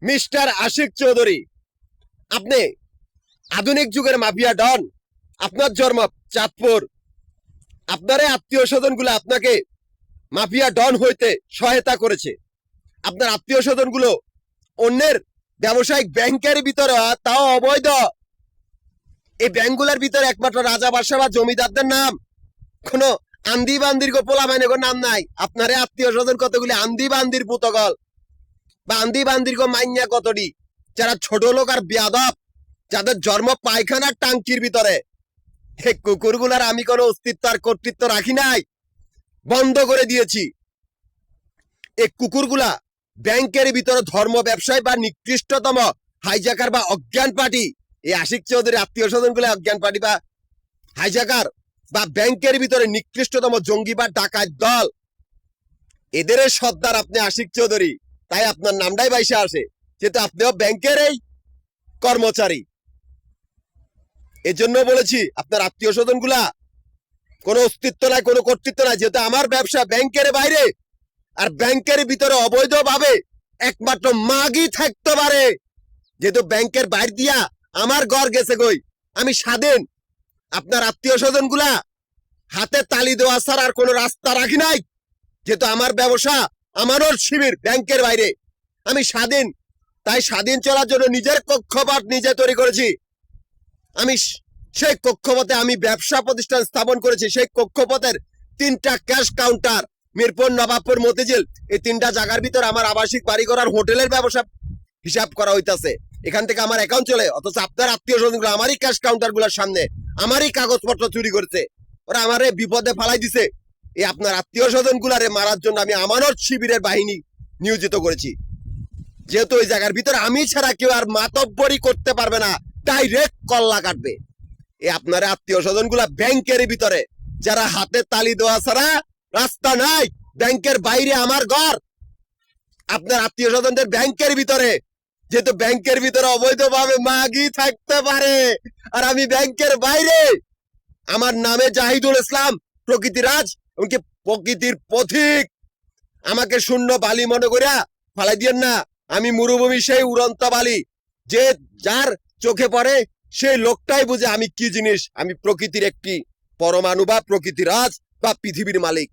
Mister Ashiq Chowdhury, আপনি আধুনিক যুগের মাফিয়া ডন। আপনার জন্ম চাঁদপুর। আপনার আত্মীয় স্বজন গুলো আপনাকে মাফিয়া ডন হইতে সহায়তা করেছে। আপনার আত্মীয় স্বজন গুলো অন্যের ব্যবসায়িক ব্যাংকের ভিতরে, তাও অবৈধ। এই ব্যাংকগুলোর ভিতরে একমাত্র রাজা বাদশা বা জমিদারদের নাম, কোন আন্দি বান্দির পোলা মাইনের নাম নাই। আপনার আত্মীয় স্বজন কতগুলি আন্দি বান্দির পুতগল বা আন্দি বান্দির মাইন্যা কতটি, যারা ছোট লোক আর বেয়াদব, যাদের জন্ম পায়খানার টাঙ্কির ভিতরে। এই কুকুরগুলার আমি কোনো অস্তিত্ব আর কর্তৃত্ব রাখি নাই, বন্ধ করে দিয়েছি। এই কুকুরগুলা ব্যাংকের ভিতরে ধর্ম ব্যবসায় বা নিকৃষ্টতম হাইজাকার বা অজ্ঞান পার্টি, এই আশিক চৌধুরী আত্মীয় স্বজন গুলা অজ্ঞান পার্টি বা হাইজাকার বা ব্যাংকের ভিতরে নিকৃষ্টতম জঙ্গি বা ডাকাত দল, এদের সর্দার আপনি আশিক চৌধুরী। তাই আপনার নামটাই বাইসে আসে, যেহেতু আপনিও ব্যাংকের এই কর্মচারী। এজন্য বলেছি আপনার আত্মীয় স্বজন গুলা কোনো অস্তিত্ব নাই, কোনো কর্তৃত্ব নাই। যেহেতু আমার ব্যবসা ব্যাংকের বাইরে, আর ব্যাংকের ভিতরে অবৈধভাবে একমাত্র মাগি থাকতে পারে। যেহেতু ব্যাংকের বাইরে দিয়া আমার ঘর গেছে গই, আমি স্বাধীন। আপনার আত্মীয় স্বজন গুলা হাতে তালি দেওয়া ছাড়া আর কোনো রাস্তা রাখি নাই। যেহেতু আমার ব্যবসা আমানত শিবির ব্যাংকের বাইরে, আমি স্বাধীন। তাই স্বাধীন চলার জন্য নিজের কক্ষপথ নিজে তৈরি করেছি। আমি সেই কক্ষপথে আমি ব্যবসা প্রতিষ্ঠান স্থাপন করেছি। সেই কক্ষপথের 3টা ক্যাশ কাউন্টার, মিরপুর, নবাবপুর, মতিঝিল, এই 3টা জায়গার ভিতর আমার আবাসিক বাড়ি করার হোটেলের ব্যবসা হিসাব করা হইতাছে। এখান থেকে আমার অ্যাকাউন্ট চলে। অথচ আপনার আত্মীয় স্বজন গুলো আমারই ক্যাশ কাউন্টার গুলোর সামনে আমারই কাগজপত্র চুরি করছে। ওরা আমারে বিপদে ফালাই দিছে। এই আপনার আত্মীয় স্বজন গুলারে মারার জন্য আমি আমানত শিবিরের বাহিনী নিয়োজিত করেছি। যেহেতু ওই জায়গার ভিতরে আমি ছাড়া কেউ আর মাতব্বরি করতে পারবে না, ডাইরেক্ট কল্লা কাটবে। এই আপনার আত্মীয় স্বজন গুলা ব্যাংকের ভিতরে, যারা হাতে তালি দেওয়া ছাড়া রাস্তা নাই। ব্যাংকের বাইরে আমার ঘর, আপনার আত্মীয় স্বজনদের ব্যাংকের ভিতরে। যেহেতু ব্যাংকের ভিতরে অবৈধভাবে মাগি থাকতে পারে, আর আমি ব্যাংকের বাইরে। আমার নামে জাহিদুল ইসলাম, প্রকৃতিরাজ, এমনকি প্রকৃতির পথিক। আমাকে শূন্য বালি মনে করিয়া ফালাই দিয়েন না। আমি মরুভূমি সেই উড়ন্ত বালি, যে যার চোখে পড়ে সেই লোকটাই বুঝে আমি কি জিনিস। আমি প্রকৃতির একটি পরমাণু বা প্রকৃতিরাজ বা পৃথিবীর মালিক।